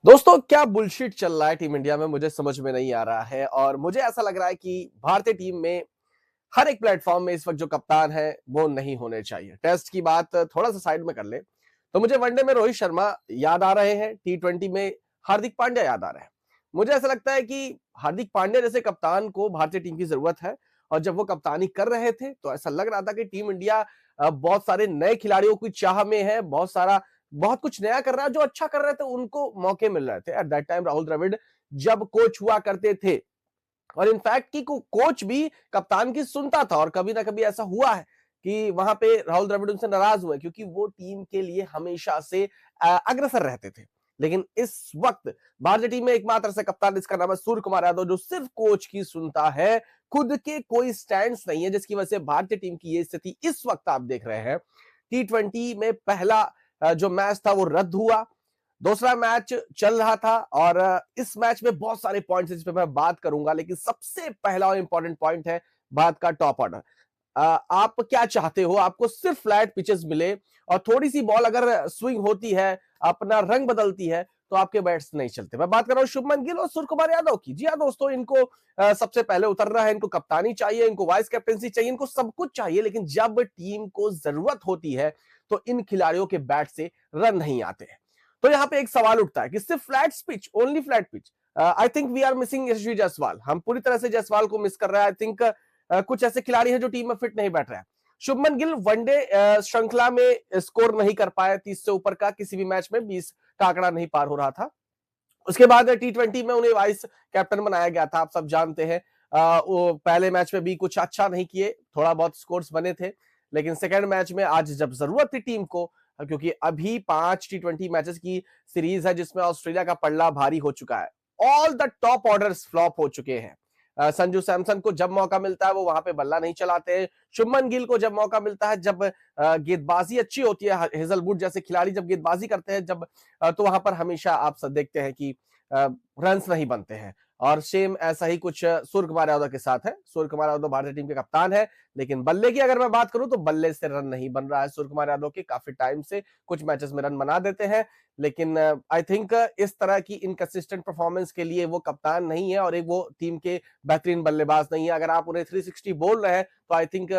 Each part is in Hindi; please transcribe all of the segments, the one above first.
दोस्तों क्या बुलशिट चल रहा है टीम इंडिया में मुझे समझ में नहीं आ रहा है और मुझे ऐसा लग रहा है कि भारतीय टीम में हर एक प्लेटफॉर्म में इस वक्त जो कप्तान है वो नहीं होने चाहिए। टेस्ट की बात थोड़ा सा साइड में कर ले तो मुझे वनडे में रोहित शर्मा याद आ रहे हैं, T20 में हार्दिक पांड्या याद आ रहे हैं। मुझे ऐसा लगता है कि हार्दिक पांड्या जैसे कप्तान को भारतीय टीम की जरूरत है और जब वो कप्तानी कर रहे थे तो ऐसा लग रहा था कि टीम इंडिया बहुत सारे नए खिलाड़ियों की चाह में है, बहुत कुछ नया कर रहा है। जो अच्छा कर रहे थे उनको मौके मिल रहे थे। At that time Rahul Dravid जब कोच हुआ करते थे और इनफैक्ट कि कोच भी कप्तान की सुनता था और कभी ना कभी ऐसा हुआ है कि वहां पे राहुल द्रविड़ उनसे नाराज हुए क्योंकि वो टीम के लिए हमेशा से अग्रसर रहते थे। लेकिन इस वक्त भारतीय टीम में एकमात्र ऐसा कप्तान जिसका नाम है सूर्य कुमार यादव, जो सिर्फ कोच की सुनता है, खुद के कोई स्टैंड्स नहीं है, जिसकी वजह से भारतीय टीम की ये स्थिति इस वक्त आप देख रहे हैं। T20 में पहला जो मैच था वो रद्द हुआ, दूसरा मैच चल रहा था और इस मैच में बहुत सारे पॉइंट्स हैं जिस पे मैं बात करूंगा, लेकिन सबसे पहला और इंपॉर्टेंट पॉइंट है भारत का टॉप ऑर्डर। आप क्या चाहते हो? आपको सिर्फ फ्लैट पिचेस मिले और थोड़ी सी बॉल अगर स्विंग होती है, अपना रंग बदलती है, तो आपके बैट्स नहीं चलते। मैं बात कर रहा हूं शुभमन गिल और सूर्य कुमार यादव की। जी हाँ दोस्तों, इनको सबसे पहले उतरना है, इनको कप्तानी चाहिए, इनको वाइस कैप्टनसी चाहिए, इनको सब कुछ चाहिए। लेकिन जब टीम को जरूरत होती है तो इन खिलाड़ियों के बैट से रन नहीं आते हैं। तो यहाँ पे एक सवाल उठता है कि सिर्फ flat pitch, only flat pitch. I think we are missing Yashasvi Jaiswal. हम पूरी तरह से जायसवाल को मिस कर रहे हैं। आई थिंक कुछ ऐसे खिलाड़ी हैं जो टीम में फिट नहीं बैठ रहे हैं। शुभमन गिल वनडे श्रृंखला में स्कोर नहीं कर पाए, 30 से ऊपर का किसी भी मैच में 20 का आंकड़ा नहीं पार हो रहा था। उसके बाद T20 में उन्हें वाइस कैप्टन बनाया गया था, आप सब जानते हैं। वो पहले मैच में भी कुछ अच्छा नहीं किए, थोड़ा बहुत स्कोर्स बने थे, लेकिन सेकंड मैच में आज जब जरूरत थी टीम को, क्योंकि अभी 5 T20 मैचेस की सीरीज है जिसमें ऑस्ट्रेलिया का पल्ला भारी हो चुका है। All the top orders flop हो चुके हैं। संजू सैमसन को जब मौका मिलता है वो वहां पे बल्ला नहीं चलाते हैं। शुभमन गिल को जब मौका मिलता है, जब गेंदबाजी अच्छी होती है, हेजलवुड जैसे खिलाड़ी जब गेंदबाजी करते हैं, जब तो वहां पर हमेशा आप सब देखते हैं कि रन्स नहीं बनते हैं। और सेम ऐसा ही कुछ सूर्य कुमार यादव के साथ है। सूर्य कुमार यादव भारतीय टीम के कप्तान है, लेकिन बल्ले की अगर मैं बात करूं तो बल्ले से रन नहीं बन रहा है सूर्य कुमार यादव के। काफी टाइम से कुछ मैचेस में रन बना देते हैं, लेकिन आई थिंक इस तरह की इनकंसिस्टेंट परफॉर्मेंस के लिए वो कप्तान नहीं है और एक वो टीम के बेहतरीन बल्लेबाज नहीं है। अगर आप उन्हें 360 बोल रहे हैं तो आई थिंक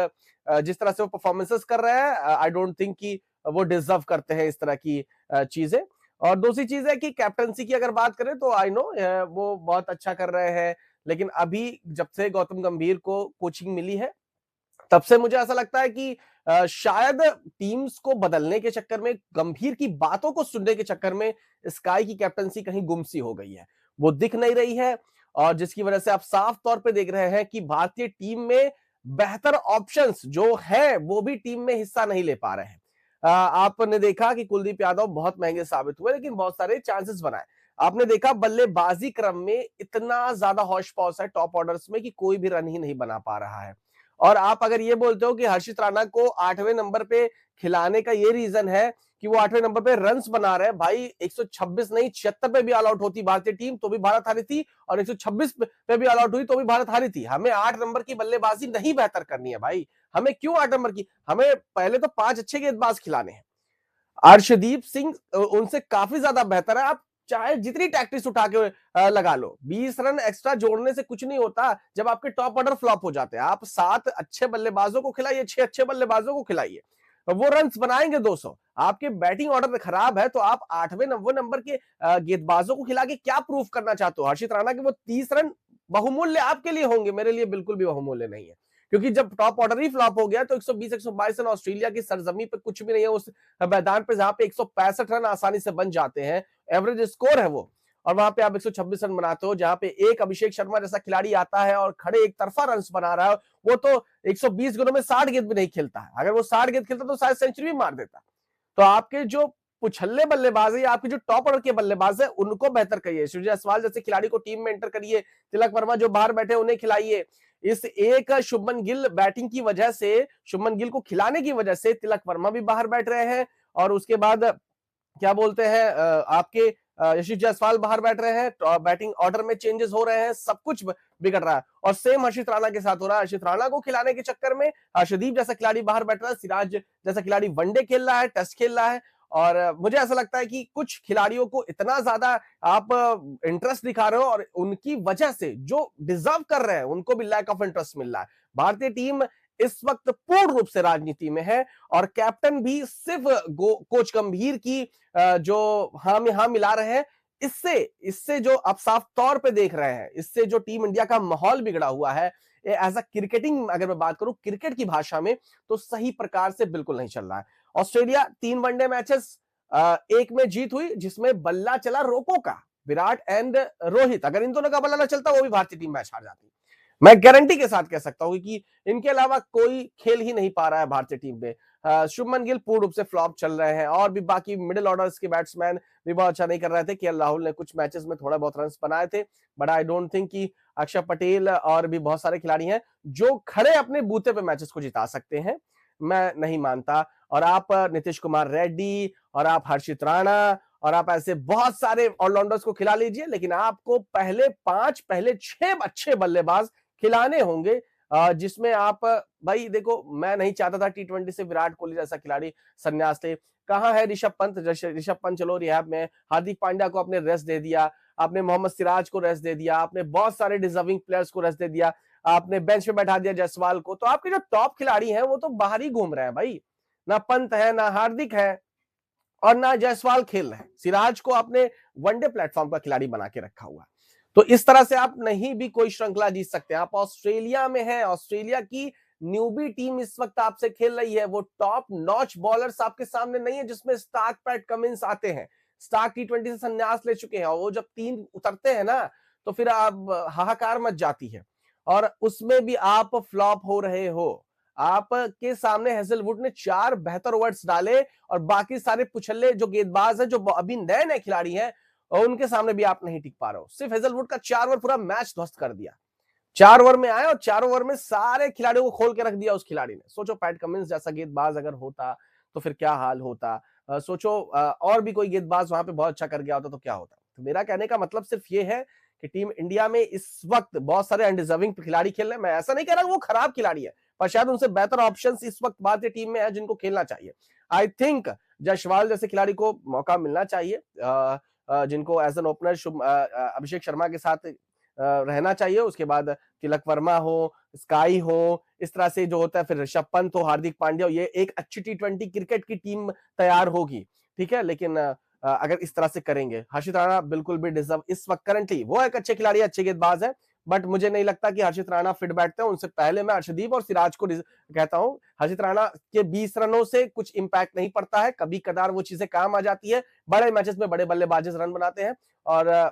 जिस तरह से वो परफॉर्मेंसेस कर रहे हैं, आई डोंट थिंक कि वो डिजर्व करते हैं इस तरह की चीजें। और दूसरी चीज है कि कैप्टनसी की अगर बात करें तो आई नो वो बहुत अच्छा कर रहे हैं, लेकिन अभी जब से गौतम गंभीर को कोचिंग मिली है तब से मुझे ऐसा लगता है कि शायद टीम्स को बदलने के चक्कर में, गंभीर की बातों को सुनने के चक्कर में स्काई की कैप्टनसी कहीं गुमसी हो गई है, वो दिख नहीं रही है। और जिसकी वजह से आप साफ तौर पे देख रहे हैं कि भारतीय टीम में बेहतर ऑप्शंस जो है वो भी टीम में हिस्सा नहीं ले पा रहे हैं। आपने देखा कि कुलदीप यादव बहुत महंगे साबित हुए, लेकिन बहुत सारे चांसेस बनाए। आपने देखा बल्लेबाजी क्रम में इतना ज्यादा हौश पौश है टॉप ऑर्डर्स में कि कोई भी रन ही नहीं बना पा रहा है। और आप अगर ये बोलते हो कि हर्षित राणा को 8वें नंबर पे खिलाने का ये रीजन है कि वो 8वें नंबर पे रन्स बना रहे हैं, भाई 126 नहीं 76 पे भी ऑल आउट होती भारतीय टीम तो भी भारत हारी थी, और 126 पे भी ऑल आउट हुई तो भी भारत हारी थी। हमें 8 नंबर की बल्लेबाजी नहीं बेहतर करनी है भाई। हमें क्यों 8 नंबर की, हमें पहले तो 5 अच्छे गेंदबाज खिलाने हैं। अर्शदीप सिंह उनसे काफी ज्यादा बेहतर है। आप चाहे जितनी टैक्टिक्स उठा के लगा लो, 20 रन एक्स्ट्रा जोड़ने से कुछ नहीं होता जब आपके टॉप ऑर्डर फ्लॉप हो जाते हैं। आप 7 अच्छे बल्लेबाजों को खिलाइए, 6 अच्छे बल्लेबाजों को खिलाइए, वो रन्स बनाएंगे 200। आपके बैटिंग ऑर्डर खराब है तो आप 8वें 9वें नंबर के गेंदबाजों को खिला के क्या प्रूफ करना चाहते हो? हर्षित राणा के वो 30 रन बहुमूल्य आपके लिए होंगे, मेरे लिए बिल्कुल भी बहुमूल्य नहीं है। क्योंकि जब टॉप ऑर्डर ही फ्लॉप हो गया तो 120 122 रन ऑस्ट्रेलिया की सरजमी पे कुछ भी नहीं है, उस मैदान पे जहां पे 165 रन आसानी से बन जाते हैं, एवरेज स्कोर है वो, और वहां पे आप 126 रन बनाते हो, जहां पे एक अभिषेक शर्मा जैसा खिलाड़ी आता है और खड़े एक तरफा रन बना रहा है। वो तो 120 गेंदों में 60 गेंद भी नहीं खेलता है। अगर वो 60 गेंद खेलता तो शायद सेंचुरी भी मार देता। तो आपके जो पुछल्ले बल्लेबाज है, आपके जो टॉप ऑर्डर के बल्लेबाज है, उनको बेहतर करिए। सूर्य जायसवाल जैसे खिलाड़ी को टीम में एंटर करिए, तिलक वर्मा जो बाहर बैठे उन्हें खिलाइए। इस एक शुभमन गिल बैटिंग की वजह से, शुभमन गिल को खिलाने की वजह से तिलक वर्मा भी बाहर बैठ रहे हैं, और उसके बाद क्या बोलते हैं आपके यशस्वी जायसवाल बाहर बैठ रहे हैं, बैटिंग ऑर्डर में चेंजेस हो रहे हैं, सब कुछ बिगड़ रहा है। और सेम हर्षित राणा के साथ हो रहा है। हर्षित राणा को खिलाने के चक्कर में अर्शदीप जैसा खिलाड़ी बाहर बैठ रहा है, सिराज जैसा खिलाड़ी वनडे खेल रहा है, टेस्ट खेल रहा है, और मुझे ऐसा लगता है कि कुछ खिलाड़ियों को इतना ज्यादा आप इंटरेस्ट दिखा रहे हो और उनकी वजह से जो डिजर्व कर रहे हैं उनको भी लैक ऑफ इंटरेस्ट मिल रहा है। भारतीय टीम इस वक्त पूर्ण रूप से राजनीति में है और कैप्टन भी सिर्फ कोच गंभीर की जो हाँ मिला रहे हैं। इससे इससे जो आप साफ तौर पे देख रहे हैं, इससे जो टीम इंडिया का माहौल बिगड़ा हुआ है एज अ क्रिकेटिंग, अगर मैं बात करूं क्रिकेट की भाषा में, तो सही प्रकार से बिल्कुल नहीं चल रहा है। ऑस्ट्रेलिया 3 वनडे मैचेस, एक में जीत हुई जिसमें बल्ला चला रोको का, विराट एंड रोहित। अगर इन दोनों का बल्ला ना चलता वो भी भारतीय टीम मैच हार जाती। मैं गारंटी के साथ कह सकता हूं कि इनके अलावा कोई खेल ही नहीं पा रहा है भारतीय टीम में। शुभमन गिल पूर्ण रूप से फ्लॉप चल रहे हैं और भी बाकी मिडिल ऑर्डर्स के बैट्समैन भी बहुत अच्छा नहीं कर रहे थे। केएल राहुल ने कुछ मैचेस में थोड़ा बहुत रन बनाए थे, बट आई डोंट थिंक कि अक्षर पटेल और भी बहुत सारे खिलाड़ी हैं जो खड़े अपने बूते पे मैचेस को जिता सकते हैं। मैं नहीं मानता। और आप नीतीश कुमार रेड्डी और आप हर्षित राणा और आप ऐसे बहुत सारे ऑलराउंडर्स को खिला लीजिए, लेकिन आपको पहले 5 पहले 6 अच्छे बल्लेबाज खिलाने होंगे, जिसमें आप भाई देखो, मैं नहीं चाहता था टी20 से विराट कोहली जैसा खिलाड़ी संन्यास ले। कहां है ऋषभ पंत? ऋषभ पंत चलो रिहैब में, हार्दिक पांड्या को आपने रेस्ट दे दिया, आपने मोहम्मद सिराज को रेस्ट दे दिया, आपने बहुत सारे डिजर्विंग प्लेयर्स को रेस्ट दे दिया, आपने बेंच पे बैठा दिया जायसवाल को। तो आपके जो टॉप खिलाड़ी हैं वो तो बाहर ही घूम रहे हैं भाई। ना पंत है, ना हार्दिक है और ना जायसवाल खेल रहे हैं। सिराज को आपने वनडे प्लेटफॉर्म का खिलाड़ी बना के रखा हुआ। तो इस तरह से आप नहीं भी कोई श्रृंखला जीत सकते हैं। आप ऑस्ट्रेलिया में हैं, ऑस्ट्रेलिया की न्यूबी टीम इस वक्त आपसे खेल रही है। वो टॉप नॉच बॉलर्स आपके सामने नहीं है जिसमें स्टार्क, पैट कमिंस आते हैं। स्टार्क टी20 से संन्यास ले चुके हैं और वो जब 3 उतरते हैं ना, तो फिर आप हाहाकार मच जाती है। और उसमें भी आप फ्लॉप हो रहे हो। आपके सामने हेजलवुड ने 4 बेहतर ओवर्स डाले और बाकी सारे पुछल्ले जो गेंदबाज हैं, जो अभी नए नए खिलाड़ी हैं, और उनके सामने भी आप नहीं टिक पा रहे हो। सिर्फ हेजलवुड का 4 ओवर पूरा मैच ध्वस्त कर दिया। 4 ओवर में आए और 4 ओवर में सारे खिलाड़ियों को खोल के रख दिया उस खिलाड़ी ने। सोचो पैट कमिंस जैसा गेंदबाज अगर होता तो फिर क्या हाल होता। सोचो और भी कोई गेंदबाज वहां पे बहुत अच्छा कर गया होता तो क्या होता। तो मेरा कहने का मतलब सिर्फ ये है कि टीम इंडिया में इस वक्त बहुत सारे अनडिजर्विंग खिलाड़ी खेल रहे हैं। मैं ऐसा नहीं कह रहा वो खराब खिलाड़ी है, पर शायद उनसे बेहतर ऑप्शन इस वक्त भारतीय टीम में है जिनको खेलना चाहिए। आई थिंक जायसवाल जैसे खिलाड़ी को मौका मिलना चाहिए, जिनको as an opener Abhishek Sharma के साथ रहना चाहिए। उसके बाद तिलक वर्मा हो, स्काई हो, इस तरह से जो होता है, फिर ऋषभ पंत हो, हार्दिक पांड्या हो, ये एक अच्छी टी20 क्रिकेट की टीम तैयार होगी। ठीक है, लेकिन अगर इस तरह से करेंगे, हर्षित राणा बिल्कुल भी डिजर्व इस वक्त करंटली, वो एक अच्छे खिलाड़ी, अच्छे गेंदबाज है, बट मुझे नहीं लगता कि हर्षित राणा फिट बैठते हैं। उनसे पहले मैं अर्शदीप और सिराज को कहता हूं। हर्षित राणा के 20 रनों से कुछ इंपैक्ट नहीं पड़ता है, कभी कदार वो चीजें काम आ जाती है। बड़े मैचेस में बड़े बल्लेबाज रन बनाते हैं और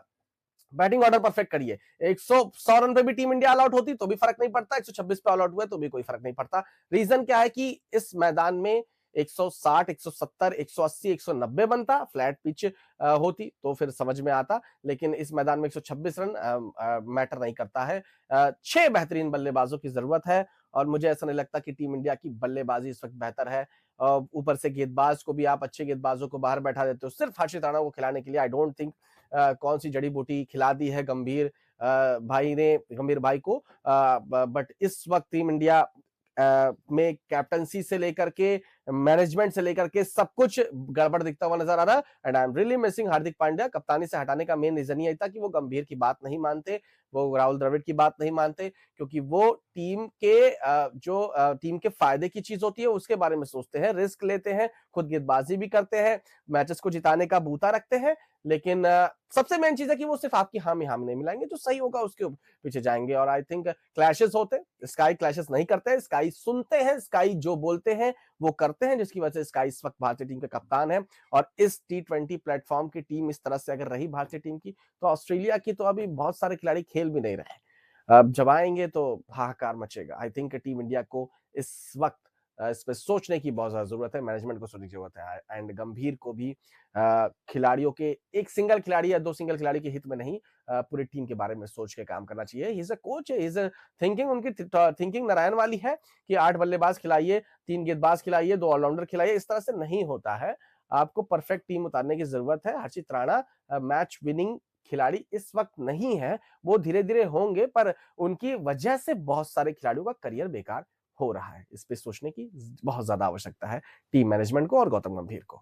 बैटिंग ऑर्डर परफेक्ट करिए। 100 रन पे भी टीम इंडिया ऑल आउट होती तो भी फर्क नहीं पड़ता, 126 पे ऑल आउट हुए तो भी कोई फर्क नहीं पड़ता। रीजन क्या है कि इस मैदान में 160, 170, 180, 190 बनता, फ्लैट पिच होती तो फिर समझ में आता, लेकिन इस मैदान में 126 रन मैटर नहीं करता है। 6 बेहतरीन बल्लेबाजों की जरूरत है और मुझे ऐसा नहीं लगता कि टीम इंडिया की बल्लेबाजी इस वक्त बेहतर है। ऊपर से गेंदबाज को भी आप अच्छे गेंदबाजों को बाहर बैठा देते हो सिर्फ हर्षित राणा को खिलाने के लिए। आई डोंट थिंक कौन सी जड़ी बूटी खिला दी है गंभीर भाई ने, गंभीर भाई को। बट इस वक्त टीम इंडिया में कैप्टनसी से लेकर के मैनेजमेंट से लेकर के सब कुछ गड़बड़ दिखता हुआ नजर आ रहा है। And I am really missing Hardik Pandya. कप्तानी से हटाने का मेन रीजन ये था कि वो गंभीर की बात नहीं मानते, वो राहुल द्रविड़ की बात नहीं मानते, क्योंकि वो टीम के जो टीम के फायदे की चीज होती है उसके बारे में सोचते हैं, रिस्क लेते हैं, खुद गेंदबाजी भी करते हैं, मैचेस को जिताने का बूता रखते हैं। लेकिन सबसे मेन चीज है कि वो सिर्फ आपकी हामी हामी नहीं मिलाएंगे, जो सही होगा उसके पीछे जाएंगे। और आई थिंक क्लैशेस होते, स्काई क्लैशेस नहीं करते, स्काई सुनते हैं, स्काई जो बोलते हैं वो करते हैं, जिसकी वजह से स्काई इस वक्त भारतीय टीम के कप्तान है। और इस टी20 प्लेटफॉर्म की टीम इस तरह से अगर रही भारतीय टीम की, तो ऑस्ट्रेलिया की तो अभी बहुत सारे खिलाड़ी खेल भी नहीं रहे। अब जब आएंगे तो हाहाकार मचेगा। आई थिंक टीम इंडिया को इस वक्त इस पे सोचने की बहुत ज्यादा जरूरत है, मैनेजमेंट को सोचने की जरूरत है। एंड गंभीर को भी खिलाड़ियों के, एक सिंगल खिलाड़ी या 2 सिंगल खिलाड़ी के हित में नहीं, पूरी टीम के बारे में सोच के काम करना चाहिए। He is a coach, he is thinking, उनकी थिंकिंग नारायण वाली है कि 8 बल्लेबाज खिलाइए, 3 गेंदबाज खिलाइए, 2 ऑलराउंडर खिलाइए। इस तरह से नहीं होता है, आपको परफेक्ट टीम उतारने की जरूरत है। हर्षित राणा मैच विनिंग खिलाड़ी इस वक्त नहीं है, वो धीरे धीरे होंगे, पर उनकी वजह से बहुत सारे खिलाड़ियों का करियर बेकार हो रहा है। इस पे सोचने की बहुत ज्यादा आवश्यकता है टीम मैनेजमेंट को और गौतम गंभीर को।